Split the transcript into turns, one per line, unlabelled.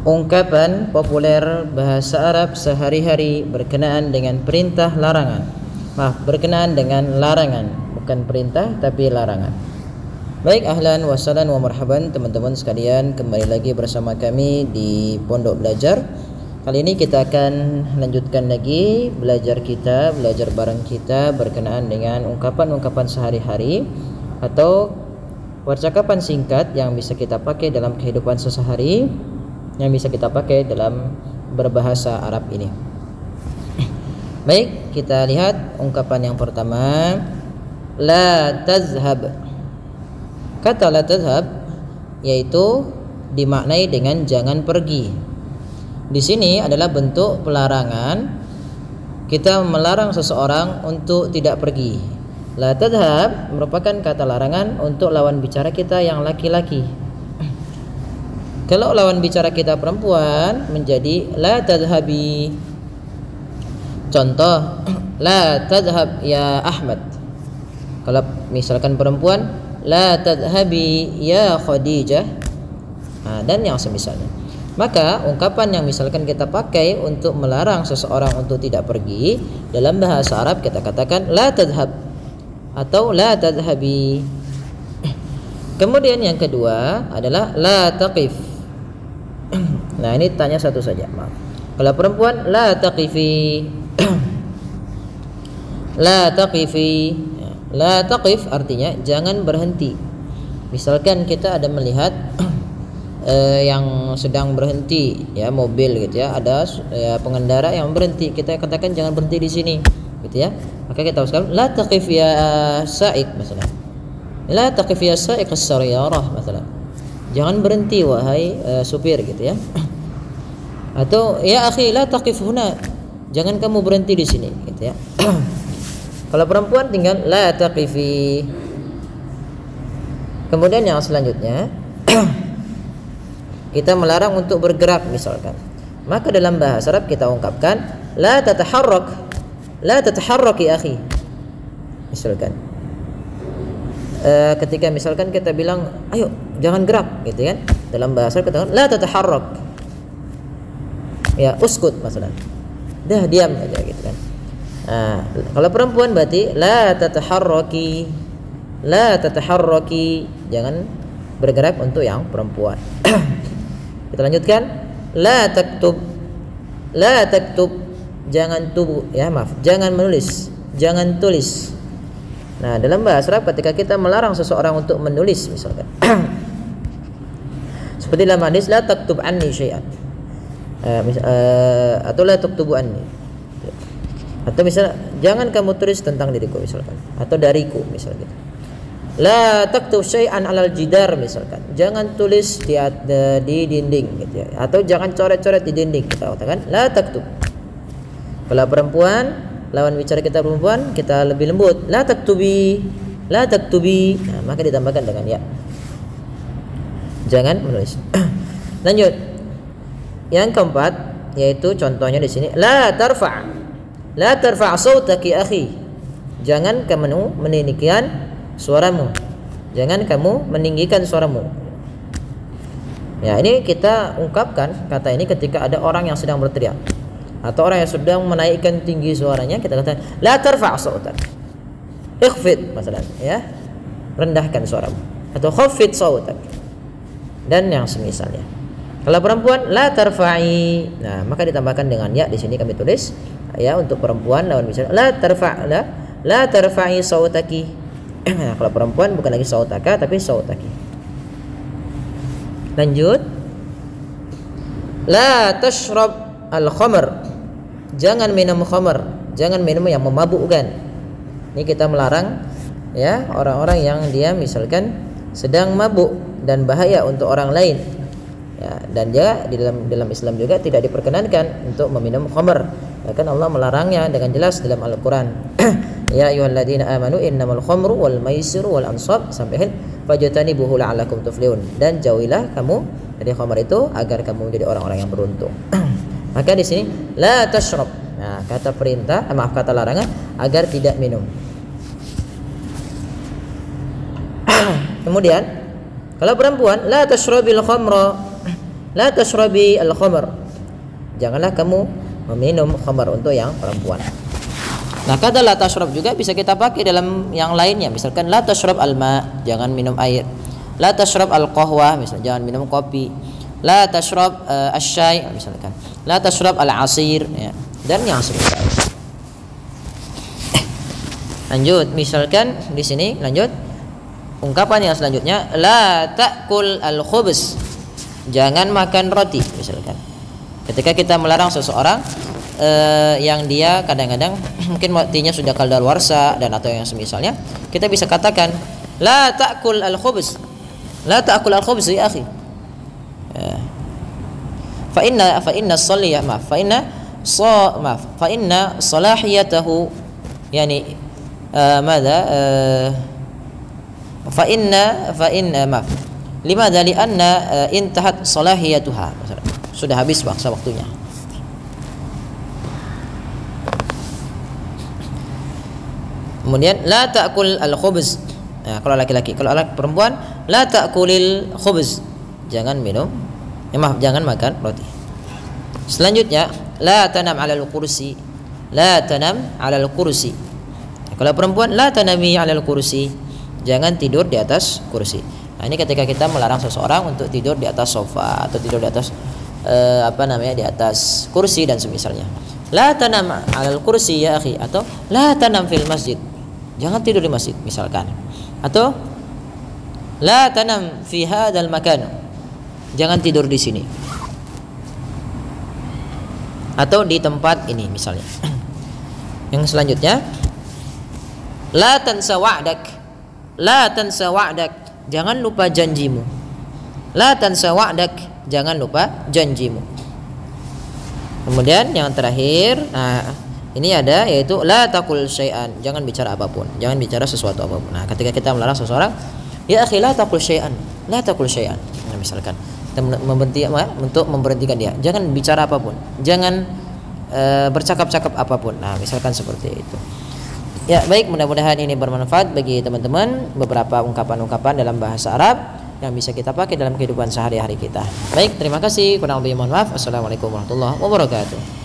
ungkapan populer bahasa Arab sehari-hari berkenaan dengan perintah larangan. Berkenaan dengan larangan, bukan perintah tapi larangan. Baik, ahlan wa sahlan wa marhaban teman-teman sekalian, kembali lagi bersama kami di Pondok Belajar. Kali ini kita akan lanjutkan lagi belajar bareng kita berkenaan dengan ungkapan-ungkapan sehari-hari atau percakapan singkat yang bisa kita pakai dalam kehidupan sehari-hari, yang bisa kita pakai dalam berbahasa Arab ini. Baik, kita lihat ungkapan yang pertama, la tazhab. Kata la tazhab yaitu dimaknai dengan jangan pergi. Di sini adalah bentuk pelarangan, kita melarang seseorang untuk tidak pergi. La tadhhab merupakan kata larangan untuk lawan bicara kita yang laki-laki. Kalau lawan bicara kita perempuan menjadi la tadhhabi. Contoh, la tadhhab ya Ahmad. Kalau misalkan perempuan, la tadhhabi ya Khadijah. Dan yang semisalnya. Maka ungkapan yang misalkan kita pakai untuk melarang seseorang untuk tidak pergi, dalam bahasa Arab kita katakan la tadhhab atau la tadhhabi. Kemudian yang kedua adalah la taqif. Nah, ini tanya satu saja, maaf. Kalau perempuan, la taqifi. La taqifi. La taqif artinya jangan berhenti. Misalkan kita ada melihat yang sedang berhenti, ya, mobil gitu ya, ada pengendara yang berhenti, kita katakan jangan berhenti di sini gitu ya. Maka kita usahakan la taqif ya sa'iq misalnya. La taqif ya sa'iq as-sayyarah misalnya. Jangan berhenti wahai supir gitu ya. Atau ya akhi la taqif huna. Jangan kamu berhenti di sini gitu ya. Kalau perempuan tinggal la taqifi. Kemudian yang selanjutnya kita melarang untuk bergerak misalkan. Maka dalam bahasa Arab kita ungkapkan la tataharrak. La tataharrak ya akhi. Misalkan ketika misalkan kita bilang ayo jangan gerak gitu kan, dalam bahasa Arab kita katakan la tataharrak. Ya uskut masalah. Dah diam aja gitu kan. Kalau perempuan berarti la tataharraki. La tataharraki, jangan bergerak untuk yang perempuan. Kita lanjutkan, la taktub. La taktub, jangan jangan menulis, jangan tulis. Nah, dalam bahasa Arab ketika kita melarang seseorang untuk menulis misalkan seperti dalam hadis la taktub anni syai'an, atau la taktubu anni, atau misal jangan kamu tulis tentang diriku misalkan, atau dariku misalkan gitu. La taktub syai'an 'alal jidar misalkan, jangan tulis di dinding gitu ya, atau jangan coret-coret di dinding, kita katakan la taktub. Kalau perempuan, lawan bicara kita perempuan, kita lebih lembut, la taktubi, la taktubi. Nah, maka ditambahkan dengan ya. Jangan menulis. Lanjut. Yang keempat yaitu contohnya di sini, la tarfa'. La tarfa' sautaki akhi. Jangan kamu meninggikan suaramu. Jangan kamu meninggikan suaramu. Ya, ini kita ungkapkan kata ini ketika ada orang yang sedang berteriak atau orang yang sedang menaikkan tinggi suaranya, kita katakan la tarfa' sautak. Ikhfid masalan, ya. Rendahkan suaramu, atau khaffid sautak. Dan yang semisalnya. Kalau perempuan la tarfa'i. Nah, maka ditambahkan dengan ya di sini kami tulis ya untuk perempuan lawan bicara la tarfa' la tarfa'i sautaki. Nah, kalau perempuan bukan lagi sautaka tapi sautaki. Lanjut. La tashrab al-khamr. Jangan minum khamr, jangan minum yang memabukkan. Ini kita melarang ya orang-orang yang dia misalkan sedang mabuk dan bahaya untuk orang lain. Ya, dan dia di dalam Islam juga tidak diperkenankan untuk meminum khamr. Bahkan Allah melarangnya dengan jelas dalam Al-Qur'an. Ya ayyuhalladzina amanu innamal khamru wal maisiru wal ansab sampai fajtanibuhu la'allakum tuflihun. Dan jauhilah kamu dari khamr itu agar kamu menjadi orang-orang yang beruntung. Maka di sini la tashrab. Nah, kata perintah, kata larangan agar tidak minum. Kemudian kalau perempuan la tashrabil khamra, la tashrabi al-khamr. Janganlah kamu meminum khamar untuk yang perempuan. Nah, kata la tashrab juga bisa kita pakai dalam yang lainnya. Misalkan la tashrab al-ma, jangan minum air. La tashrab al-qahwa, misalnya jangan minum kopi. La tashrab asy-syai, misalkan. La tashrab al-asir, ya. Dan yang serupa. Lanjut, misalkan di sini lanjut ungkapan yang selanjutnya, la ta'kul al-khubz, jangan makan roti, misalkan. Ketika kita melarang seseorang yang dia kadang-kadang mungkin rotinya sudah kadaluarsa dan atau yang semisalnya, kita bisa katakan la ta'kul al-khubz, la ta'kul al-khubz ya akhi. Fa inna salahiyatahu yani ماذا لماذا لأن انتهت صلاحيتها, sudah habis waktunya. Kemudian la ta'kul al-khubz, nah, kalau laki-laki. Kalau perempuan la ta'kulil khubz, jangan minum, jangan makan roti. Selanjutnya la tanam 'alal kursi, la tanam 'alal kursi. Kalau perempuan la tanami 'alal kursi, jangan tidur di atas kursi. Nah, ini ketika kita melarang seseorang untuk tidur di atas sofa atau tidur di atas di atas kursi dan semisalnya. La tanam 'alal kursi ya akhi, atau la tanam fil masjid, jangan tidur di masjid misalkan. Atau la tanam fi hadzal makan, jangan tidur di sini. Atau di tempat ini misalnya. Yang selanjutnya la tansa wa'dak, la tansa wa'dak, jangan lupa janjimu. La tansa wa'dak, jangan lupa janjimu. Kemudian yang terakhir, nah ini ada yaitu la taqul syai'an, jangan bicara apapun, jangan bicara sesuatu apapun. Nah, ketika kita melarang seseorang, ya akhi la taqul syai'an, la taqul syai'an. Nah, misalkan kita untuk memberhentikan dia, jangan bicara apapun, jangan bercakap-cakap apapun. Nah, misalkan seperti itu. Ya, baik, mudah-mudahan ini bermanfaat bagi teman-teman, beberapa ungkapan-ungkapan dalam bahasa Arab yang bisa kita pakai dalam kehidupan sehari-hari kita. Baik, terima kasih. Kurang lebih mohon maaf. Assalamualaikum warahmatullahi wabarakatuh.